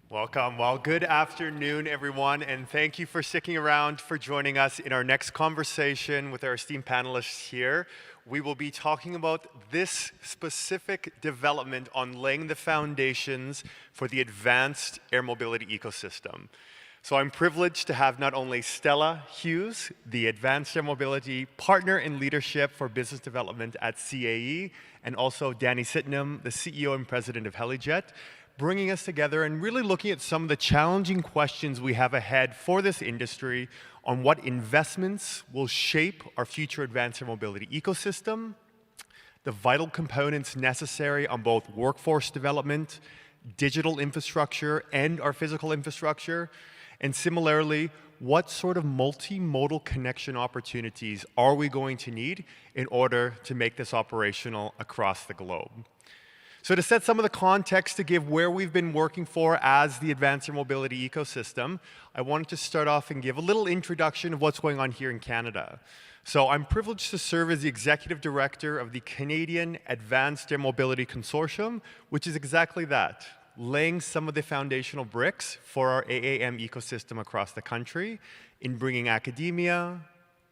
Welcome. Well, good afternoon, everyone, and thank you for sticking around for joining us in our next conversation with our esteemed panelists here. We will be talking about this specific development on laying the foundations for the advanced air mobility ecosystem. So I'm privileged to have not only Stella Hughes, the Advanced Air Mobility Partner in Leadership for Business Development at CAE, and also Danny Sitnam, the CEO and President of Helijet, bringing us together and really looking at some of the challenging questions we have ahead for this industry on what investments will shape our future advanced air mobility ecosystem, the vital components necessary on both workforce development, digital infrastructure, and our physical infrastructure, and similarly, what sort of multimodal connection opportunities are we going to need in order to make this operational across the globe? So to set some of the context to give where we've been working for as the advanced air mobility ecosystem, I wanted to start off and give a little introduction of what's going on here in Canada. So I'm privileged to serve as the Executive Director of the Canadian Advanced Air Mobility Consortium, which is exactly that, laying some of the foundational bricks for our AAM ecosystem across the country in bringing academia,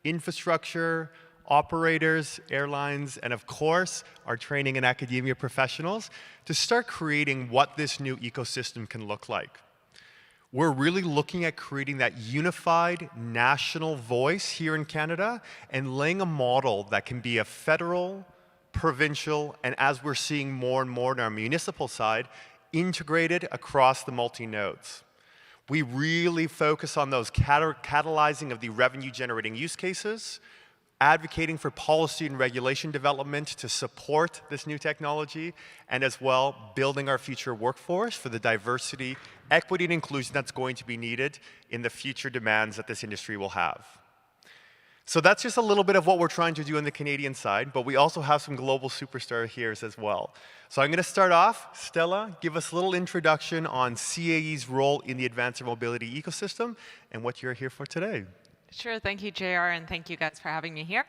infrastructure, operators, airlines, and of course, our training and academia professionals to start creating what this new ecosystem can look like. We're really looking at creating that unified national voice here in Canada and laying a model that can be a federal, provincial, and as we're seeing more and more on our municipal side, integrated across the multi-nodes. We really focus on those catalyzing of the revenue-generating use cases, advocating for policy and regulation development to support this new technology, and as well, building our future workforce for the diversity, equity, and inclusion that's going to be needed in the future demands that this industry will have. So that's just a little bit of what we're trying to do on the Canadian side, but we also have some global superstar here as well. So I'm going to start off. Stella, give us a little introduction on CAE's role in the advanced air mobility ecosystem and what you're here for today. Sure, thank you, JR, and thank you guys for having me here.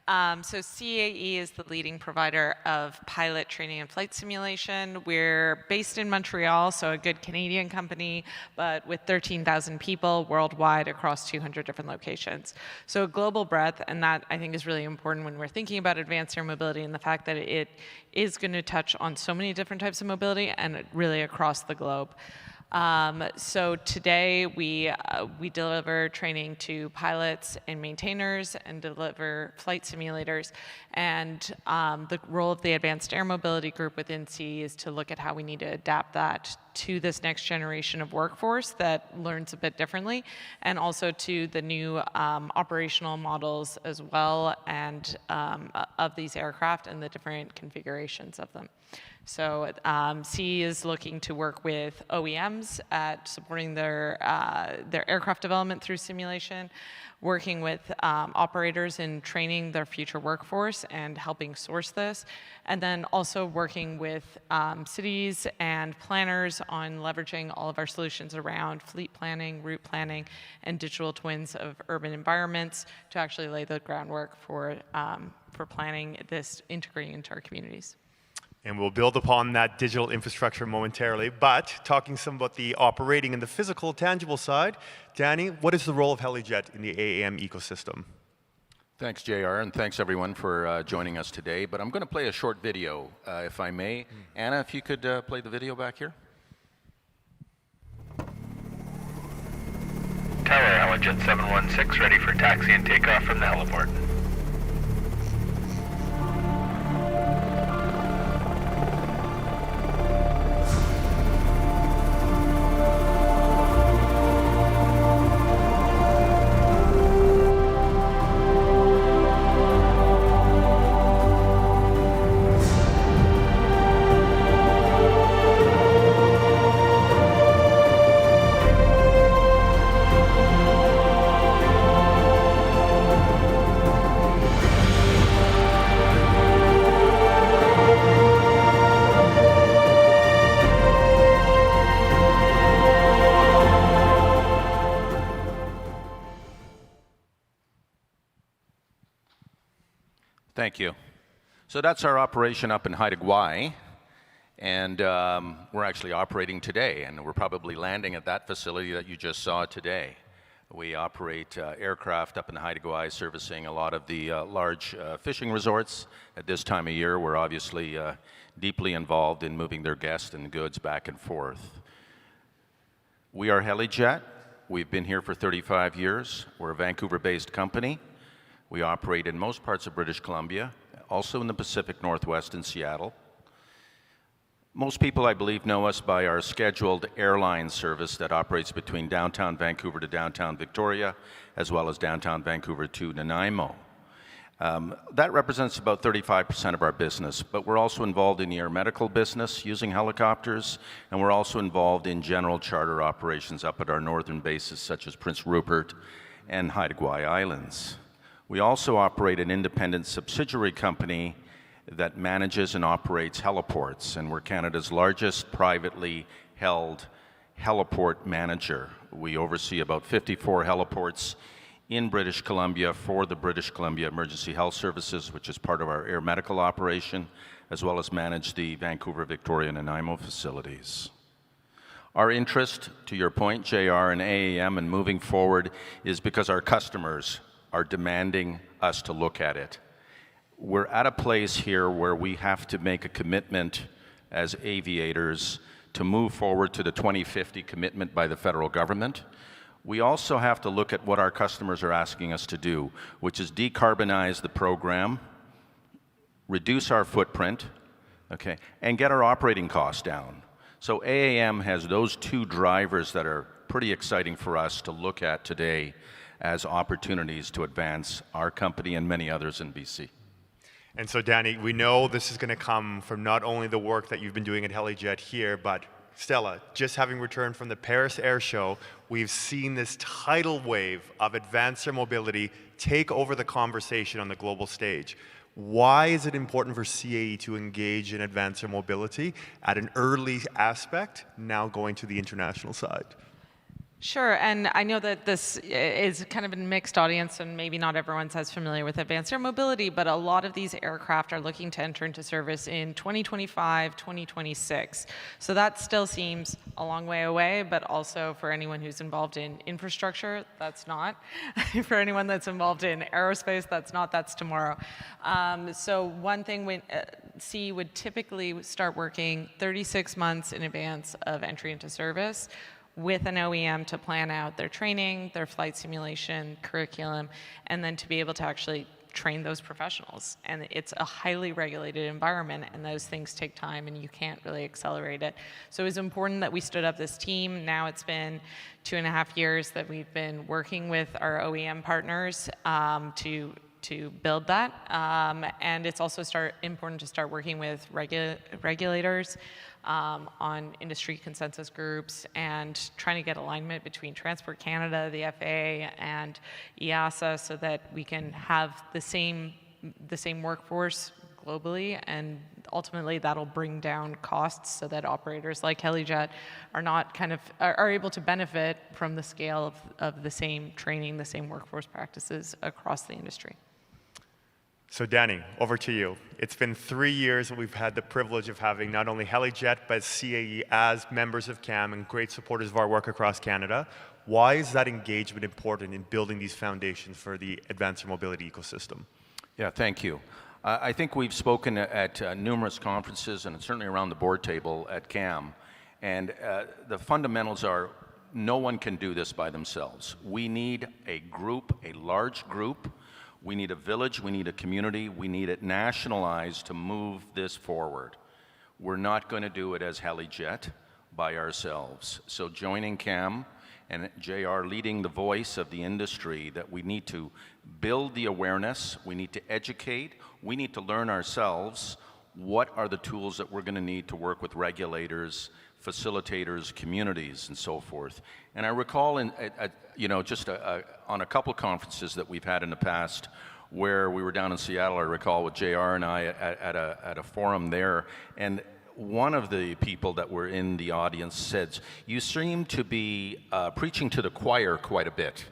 So CAE is the leading provider of pilot training and flight simulation. We're based in Montreal, so a good Canadian company, but with 13,000 people worldwide across 200 different locations. So a global breadth, and that I think is really important when we're thinking about advanced air mobility and the fact that it is going to touch on so many different types of mobility and really across the globe. So today we deliver training to pilots and maintainers and deliver flight simulators. And the role of the Advanced Air Mobility Group within CAE is to look at how we need to adapt that to this next generation of workforce that learns a bit differently, and also to the new operational models as well and of these aircraft and the different configurations of them. So CAE is looking to work with OEMs at supporting their aircraft development through simulation, working with operators in training their future workforce and helping source this, and then also working with cities and planners on leveraging all of our solutions around fleet planning, route planning, and digital twins of urban environments to actually lay the groundwork for planning this integrating into our communities. And we'll build upon that digital infrastructure momentarily, but talking some about the operating and the physical, tangible side, Danny, what is the role of Helijet in the AAM ecosystem? Thanks, JR, and thanks everyone for joining us today. But I'm going to play a short video, if I may. Anna, if you could play the video back here. Tower, Helijet 716, ready for taxi and takeoff from the heliport. Thank you. So that's our operation up in Haida Gwaii. And we're actually operating today, and we're probably landing at that facility that you just saw today. We operate aircraft up in the Haida Gwaii, servicing a lot of the large fishing resorts. At this time of year, we're obviously deeply involved in moving their guests and goods back and forth. We are Helijet. We've been here for 35 years. We're a Vancouver-based company. We operate in most parts of British Columbia, also in the Pacific Northwest in Seattle. Most people, I believe, know us by our scheduled airline service that operates between downtown Vancouver to downtown Victoria, as well as downtown Vancouver to Nanaimo. That represents about 35% of our business, but we're also involved in the air medical business using helicopters, and we're also involved in general charter operations up at our northern bases such as Prince Rupert and Haida Gwaii Islands. We also operate an independent subsidiary company that manages and operates heliports, and we're Canada's largest privately held heliport manager. We oversee about 54 heliports in British Columbia for the British Columbia Emergency Health Services, which is part of our air medical operation, as well as manage the Vancouver, Victoria, and Nanaimo facilities. Our interest, to your point, JR, and AAM and moving forward is because our customers are demanding us to look at it. We're at a place here where we have to make a commitment as aviators to move forward to the 2050 commitment by the federal government. We also have to look at what our customers are asking us to do, which is decarbonize the program, reduce our footprint, okay, and get our operating costs down. So AAM has those two drivers that are pretty exciting for us to look at today as opportunities to advance our company and many others in BC. And so, Danny, we know this is going to come from not only the work that you've been doing at Helijet here, but Stella, just having returned from the Paris Air Show, we've seen this tidal wave of advanced air mobility take over the conversation on the global stage. Why is it important for CAE to engage in advanced air mobility at an early aspect, now going to the international side? Sure, and I know that this is kind of a mixed audience and maybe not everyone's as familiar with advanced air mobility, but a lot of these aircraft are looking to enter into service in 2025, 2026. So that still seems a long way away, but also for anyone who's involved in infrastructure, that's not. For anyone that's involved in aerospace, that's not, that's tomorrow. So one thing when CAE would typically start working 36 months in advance of entry into service with an OEM to plan out their training, their flight simulation, curriculum, and then to be able to actually train those professionals. And it's a highly regulated environment, and those things take time, and you can't really accelerate it. So it was important that we stood up this team. Now it's been 2.5 years that we've been working with our OEM partners to build that. And it's also important to start working with regulators on industry consensus groups and trying to get alignment between Transport Canada, the FAA, and EASA so that we can have the same workforce globally, and ultimately that'll bring down costs so that operators like Helijet are able to benefit from the scale of the same training, the same workforce practices across the industry. So Danny, over to you. It's been 3 years that we've had the privilege of having not only Helijet, but CAE as members of CAAM and great supporters of our work across Canada. Why is that engagement important in building these foundations for the advanced air mobility ecosystem? Yeah, thank you. I think we've spoken at numerous conferences and certainly around the board table at CAAM, and the fundamentals are no one can do this by themselves. We need a group, a large group. We need a village, we need a community, we need it nationalized to move this forward. We're not going to do it as Helijet by ourselves. So joining CAAM and JR leading the voice of the industry, that we need to build the awareness, we need to educate, we need to learn ourselves what are the tools that we're going to need to work with regulators, facilitators, communities, and so forth. And I recall on a couple conferences that we've had in the past where we were down in Seattle, I recall with JR and I at a forum there, and one of the people that were in the audience said, "You seem to be preaching to the choir quite a bit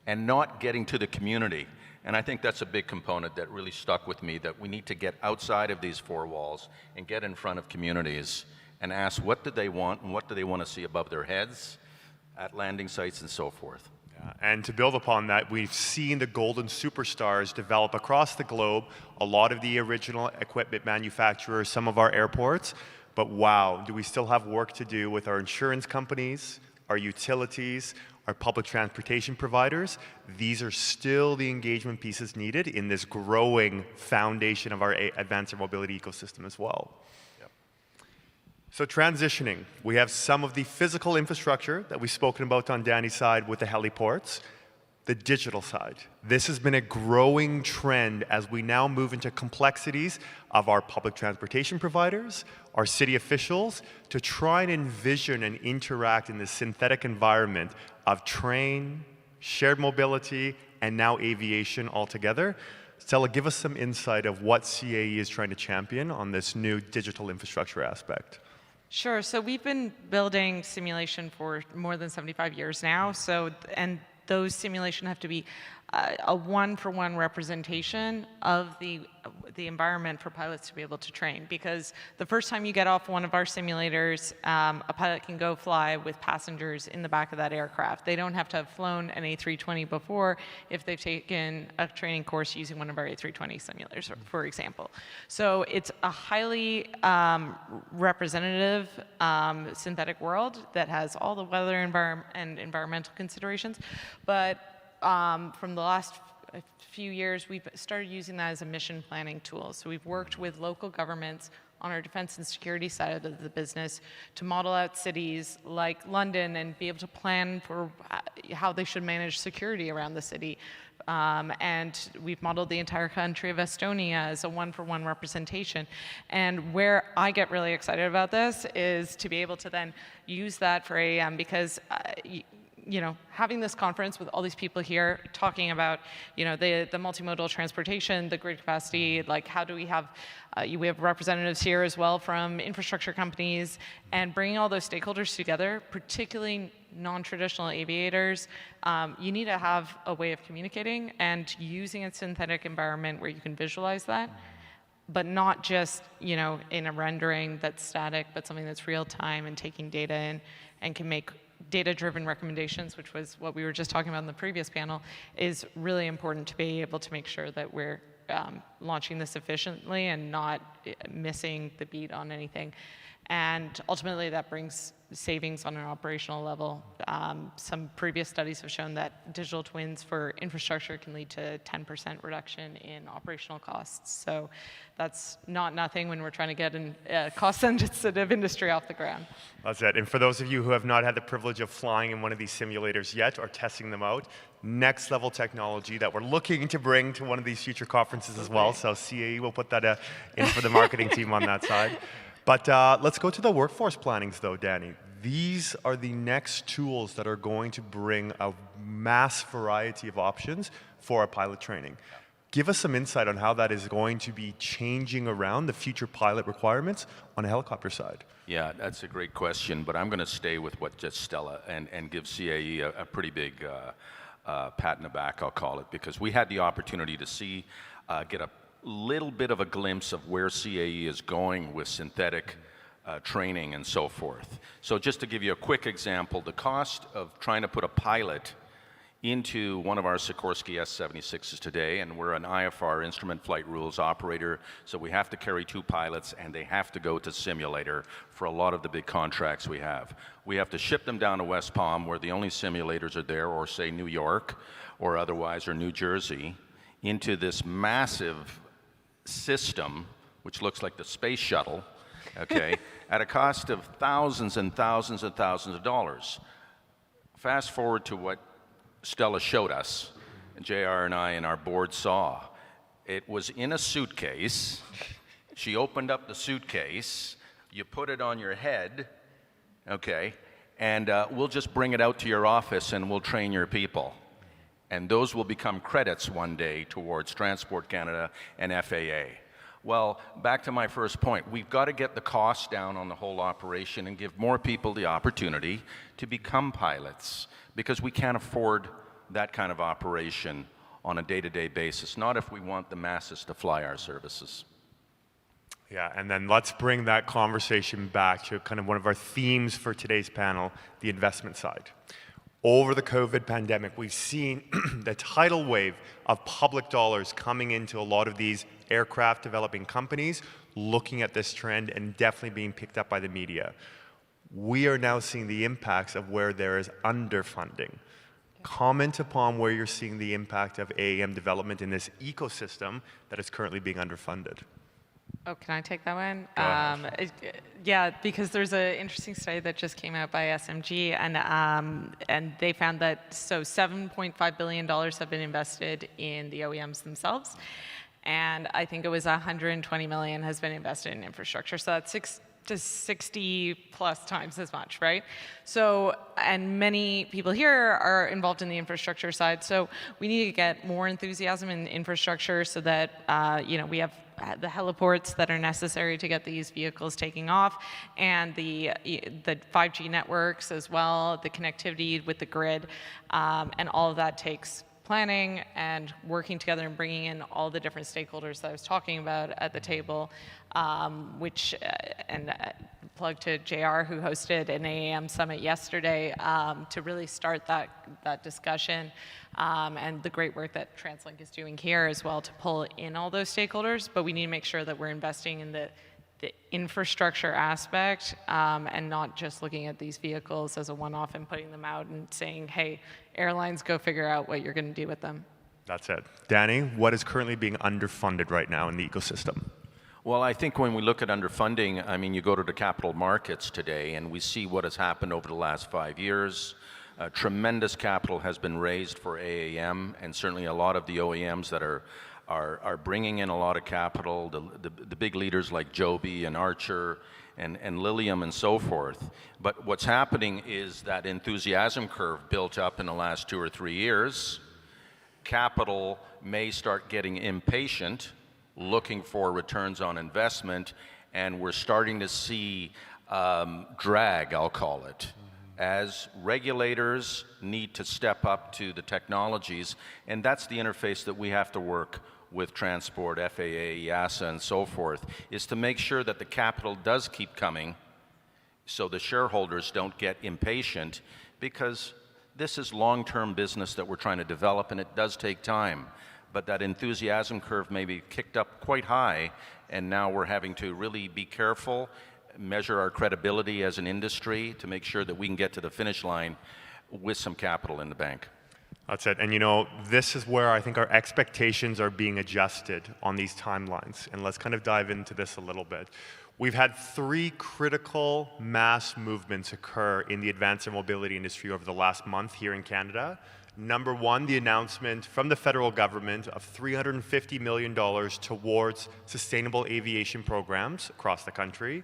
and not getting to the community." And I think that's a big component that really stuck with me, that we need to get outside of these four walls and get in front of communities and ask what do they want and what do they want to see above their heads at landing sites and so forth. And to build upon that, we've seen the golden superstars develop across the globe, a lot of the original equipment manufacturers, some of our airports, but wow, do we still have work to do with our insurance companies, our utilities, our public transportation providers. These are still the engagement pieces needed in this growing foundation of our advanced air mobility ecosystem as well. So transitioning, we have some of the physical infrastructure that we've spoken about on Danny's side with the heliports, the digital side. This has been a growing trend as we now move into complexities of our public transportation providers, our city officials, to try and envision and interact in this synthetic environment of train, shared mobility, and now aviation altogether. Stella, give us some insight of what CAE is trying to champion on this new digital infrastructure aspect. Sure. So we've been building simulation for more than 75 years now. And those simulations have to be a one-for-one representation of the environment for pilots to be able to train. Because the first time you get off one of our simulators, a pilot can go fly with passengers in the back of that aircraft. They don't have to have flown an A320 before if they've taken a training course using one of our A320 simulators, for example. So it's a highly representative synthetic world that has all the weather and environmental considerations. But from the last few years, we've started using that as a mission planning tool. So we've worked with local governments on our defense and security side of the business to model out cities like London and be able to plan for how they should manage security around the city. And we've modeled the entire country of Estonia as a one-for-one representation. And where I get really excited about this is to be able to then use that for AAM, because you know, having this conference with all these people here talking about, you know, the multimodal transportation, the grid capacity, like how do we have representatives here as well from infrastructure companies, and bringing all those stakeholders together, particularly non-traditional aviators. You need to have a way of communicating and using a synthetic environment where you can visualize that, but not just, you know, in a rendering that's static, but something that's real time and taking data in and can make data-driven recommendations, which was what we were just talking about in the previous panel, is really important to be able to make sure that we're launching this efficiently and not missing the beat on anything. And ultimately, that brings savings on an operational level. Some previous studies have shown that digital twins for infrastructure can lead to 10% reduction in operational costs. So that's not nothing when we're trying to get a cost-sensitive industry off the ground. That's it. And for those of you who have not had the privilege of flying in one of these simulators yet or testing them out, next level technology that we're looking to bring to one of these future conferences as well. So CAE will put that in for the marketing team on that side. But let's go to the workforce plannings though, Danny. These are the next tools that are going to bring a mass variety of options for our pilot training. Give us some insight on how that is going to be changing around the future pilot requirements on the helicopter side. Yeah, that's a great question, but I'm going to stay with what just Stella and give CAE a pretty big pat in the back, I'll call it, because we had the opportunity to see, get a little bit of a glimpse of where CAE is going with synthetic training and so forth. So just to give you a quick example, the cost of trying to put a pilot into one of our Sikorsky S-76s today, and we're an IFR, Instrument Flight Rules operator, so we have to carry 2 pilots and they have to go to simulator for a lot of the big contracts we have. We have to ship them down to West Palm where the only simulators are there, or say New York or otherwise, or New Jersey, into this massive system, which looks like the space shuttle, okay, at a cost of thousands and thousands and thousands of dollars. Fast forward to what Stella showed us, and JR and I and our board saw. It was in a suitcase. She opened up the suitcase, you put it on your head, okay, and we'll just bring it out to your office and we'll train your people. And those will become credits one day towards Transport Canada and FAA. Well, back to my first point, we've got to get the cost down on the whole operation and give more people the opportunity to become pilots, because we can't afford that kind of operation on a day-to-day basis, not if we want the masses to fly our services. Yeah, and then let's bring that conversation back to kind of one of our themes for today's panel, the investment side. Over the COVID pandemic, we've seen the tidal wave of public dollars coming into a lot of these aircraft developing companies, looking at this trend and definitely being picked up by the media. We are now seeing the impacts of where there is underfunding. Comment upon where you're seeing the impact of AAM development in this ecosystem that is currently being underfunded. Oh, can I take that one? Go ahead. Yeah, because there's an interesting study that just came out by SMG, and they found that $7.5 billion have been invested in the OEMs themselves, and I think it was 120 million has been invested in infrastructure. So that's 6 to 60 plus times as much, right? So, and many people here are involved in the infrastructure side. So we need to get more enthusiasm in infrastructure so that we have the heliports that are necessary to get these vehicles taking off, and the 5G networks as well, the connectivity with the grid, and all of that takes planning and working together and bringing in all the different stakeholders that I was talking about at the table, plug to JR, who hosted an AAM summit yesterday to really start that discussion, and the great work that TransLink is doing here as well to pull in all those stakeholders. But we need to make sure that we're investing in the infrastructure aspect, and not just looking at these vehicles as a one-off and putting them out and saying, hey, airlines, go figure out what you're going to do with them. That's it. Danny, what is currently being underfunded right now in the ecosystem? Well, I think when we look at underfunding, I mean, you go to the capital markets today and we see what has happened over the last 5 years. Tremendous capital has been raised for AAM, and certainly a lot of the OEMs that are bringing in a lot of capital, the big leaders like Joby and Archer and Lilium and so forth. But what's happening is that enthusiasm curve built up in the last 2 or 3 years. Capital may start getting impatient, looking for returns on investment, and we're starting to see drag, I'll call it, as regulators need to step up to the technologies, and that's the interface that we have to work with transport, FAA, EASA, and so forth, is to make sure that the capital does keep coming so the shareholders don't get impatient, because this is long-term business that we're trying to develop, and it does take time. But that enthusiasm curve may be kicked up quite high, and now we're having to really be careful, measure our credibility as an industry to make sure that we can get to the finish line with some capital in the bank. That's it. And this is where I think our expectations are being adjusted on these timelines. And let's kind of dive into this a little bit. We've had 3 critical mass movements occur in the advanced air mobility industry over the last month here in Canada. Number 1, the announcement from the federal government of $350 million towards sustainable aviation programs across the country.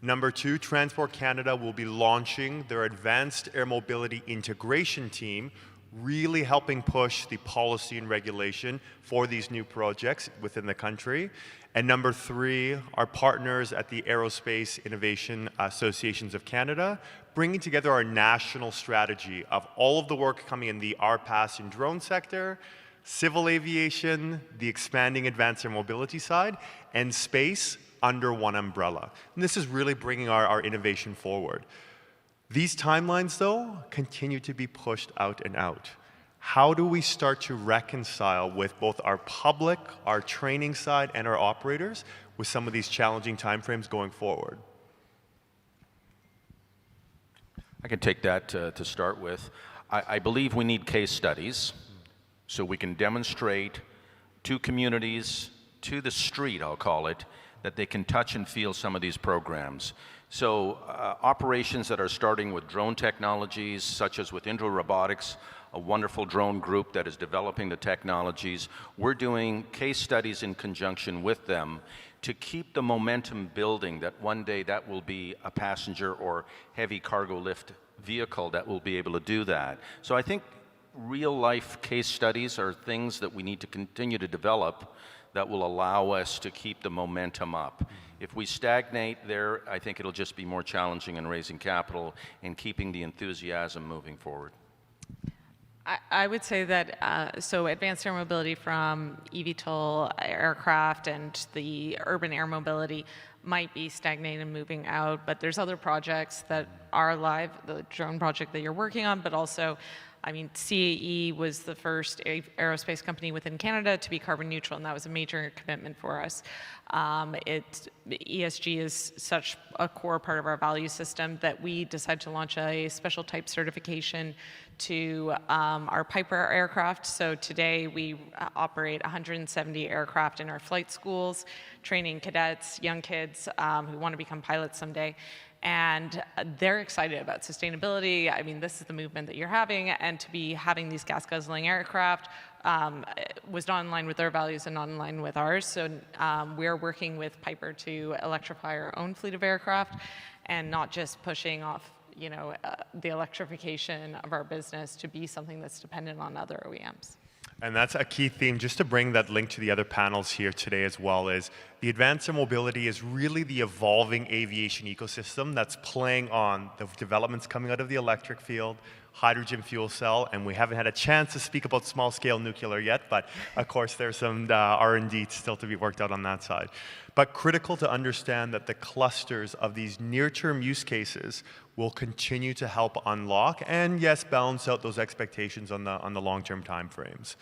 Number 2, Transport Canada will be launching their Advanced Air Mobility Integration Team, really helping push the policy and regulation for these new projects within the country. And number 3, our partners at the Aerospace Innovation Associations of Canada, bringing together our national strategy of all of the work coming in the RPAS and drone sector, civil aviation, the expanding advanced air mobility side, and space under one umbrella. And this is really bringing our innovation forward. These timelines, though, continue to be pushed out and out. How do we start to reconcile with both our public, our training side, and our operators with some of these challenging timeframes going forward? I can take that to start with. I believe we need case studies so we can demonstrate to communities, to the street, I'll call it, that they can touch and feel some of these programs. So operations that are starting with drone technologies, such as with Indra Robotics, a wonderful drone group that is developing the technologies, we're doing case studies in conjunction with them to keep the momentum building that one day that will be a passenger or heavy cargo lift vehicle that will be able to do that. So I think real life case studies are things that we need to continue to develop that will allow us to keep the momentum up. If we stagnate there, I think it'll just be more challenging in raising capital and keeping the enthusiasm moving forward. I would say that, so advanced air mobility from eVTOL aircraft and the urban air mobility might be stagnating and moving out, but there's other projects that are live, the drone project that you're working on, but also, I mean, CAE was the first aerospace company within Canada to be carbon neutral, and that was a major commitment for us. ESG is such a core part of our value system that we decided to launch a special type certification to our Piper aircraft. So today we operate 170 aircraft in our flight schools, training cadets, young kids who want to become pilots someday. And they're excited about sustainability. I mean, this is the movement that you're having, and to be having these gas-guzzling aircraft was not in line with their values and not in line with ours. So we're working with Piper to electrify our own fleet of aircraft and not just pushing off the electrification of our business to be something that's dependent on other OEMs. And that's a key theme, just to bring that link to the other panels here today as well, is the advanced air mobility is really the evolving aviation ecosystem that's playing on the developments coming out of the electric field, hydrogen fuel cell, and we haven't had a chance to speak about small-scale nuclear yet, but of course there's some R&D still to be worked out on that side. But critical to understand that the clusters of these near-term use cases will continue to help unlock and, yes, balance out those expectations on the long-term timeframes.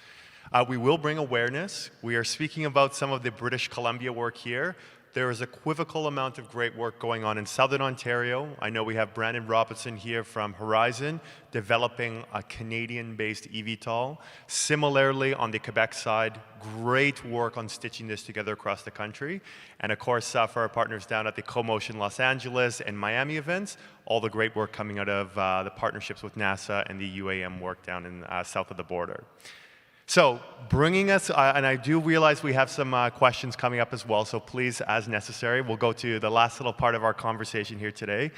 We will bring awareness. We are speaking about some of the British Columbia work here. There is equivocal amount of great work going on in Southern Ontario. I know we have Brandon Robinson here from Horizon developing a Canadian-based eVTOL. Similarly, on the Quebec side, great work on stitching this together across the country. And of course, for our partners down at the CoMotion Los Angeles and Miami events, all the great work coming out of the partnerships with NASA and the UAM work down in south of the border. So bringing us, and I do realize we have some questions coming up as well, so please, as necessary, we'll go to the last little part of our conversation here today.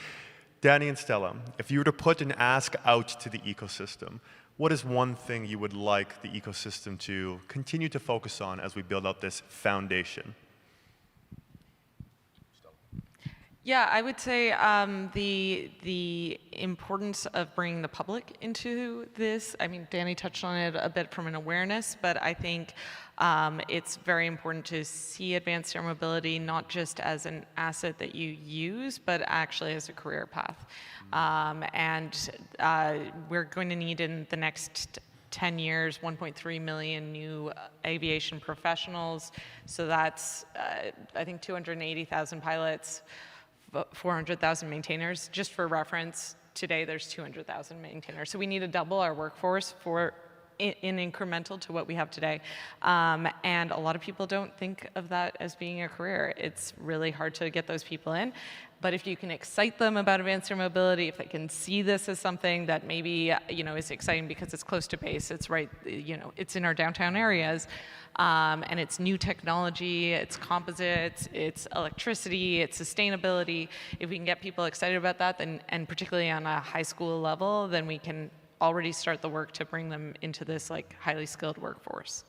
Danny and Stella, if you were to put an ask out to the ecosystem, what is one thing you would like the ecosystem to continue to focus on as we build out this foundation? Yeah, I would say the importance of bringing the public into this. I mean, Danny touched on it a bit from an awareness, but I think it's very important to see advanced air mobility not just as an asset that you use, but actually as a career path. We're going to need in the next 10 years, 1.3 million new aviation professionals. So that's, I think, 280,000 pilots, 400,000 maintainers. Just for reference, today there's 200,000 maintainers. So we need to double our workforce in incremental to what we have today. And a lot of people don't think of that as being a career. It's really hard to get those people in. But if you can excite them about advanced air mobility, if they can see this as something that maybe is exciting because it's close to base, it's right, it's in our downtown areas, and it's new technology, it's composites, it's electricity, it's sustainability. If we can get people excited about that, then, and particularly on a high school level, then we can already start the work to bring them into this highly skilled workforce.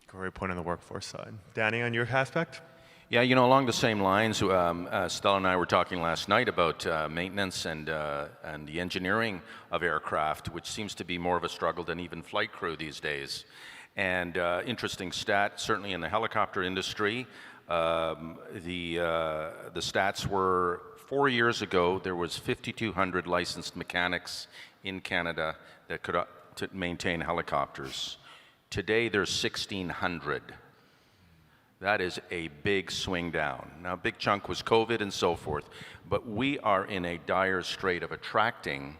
Great point on the workforce side. Danny, on your aspect? Yeah, along the same lines, Stella and I were talking last night about maintenance and the engineering of aircraft, which seems to be more of a struggle than even flight crew these days. And interesting stat, certainly in the helicopter industry, the stats were 4 years ago, there was 5,200 licensed mechanics in Canada that could to maintain helicopters. Today, there's 1,600. That is a big swing down. Now, a big chunk was COVID and so forth, but we are in a dire strait of attracting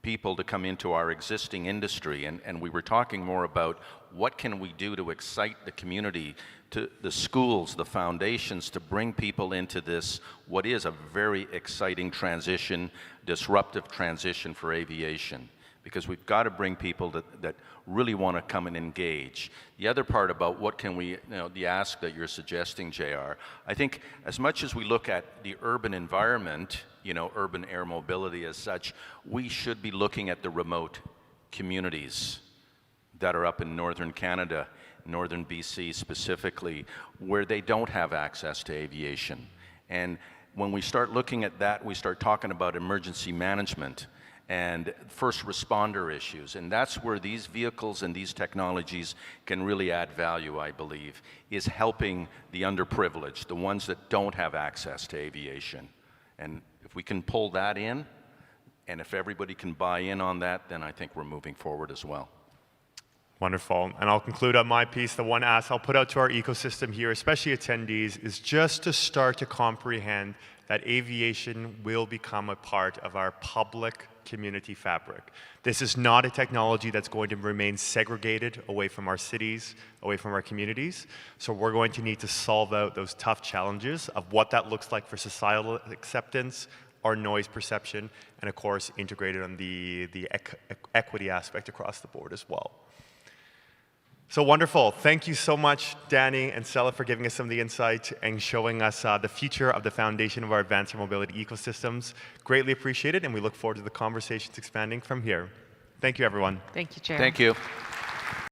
people to come into our existing industry, and we were talking more about what can we do to excite the community, to the schools, the foundations, to bring people into this, what is a very exciting transition, disruptive transition for aviation. Because we've got to bring people that really want to come and engage. The other part about what can we, the ask that you're suggesting, JR, I think as much as we look at the urban environment, urban air mobility as such, we should be looking at the remote communities that are up in northern Canada, northern BC specifically, where they don't have access to aviation. And when we start looking at that, we start talking about emergency management. and first responder issues. And that's where these vehicles and these technologies can really add value, I believe, is helping the underprivileged, the ones that don't have access to aviation. And if we can pull that in, and if everybody can buy in on that, then I think we're moving forward as well. Wonderful. And I'll conclude on my piece. The one ask I'll put out to our ecosystem here, especially attendees, is just to start to comprehend that aviation will become a part of our public community fabric. This is not a technology that's going to remain segregated away from our cities, away from our communities. So we're going to need to solve out those tough challenges of what that looks like for societal acceptance, our noise perception, and of course, integrated on the equity aspect across the board as well. So wonderful. Thank you so much, Danny and Stella, for giving us some of the insight and showing us the future of the foundation of our advanced air mobility ecosystems. Greatly appreciated, and we look forward to the conversations expanding from here. Thank you, everyone. Thank you, Chair. Thank you.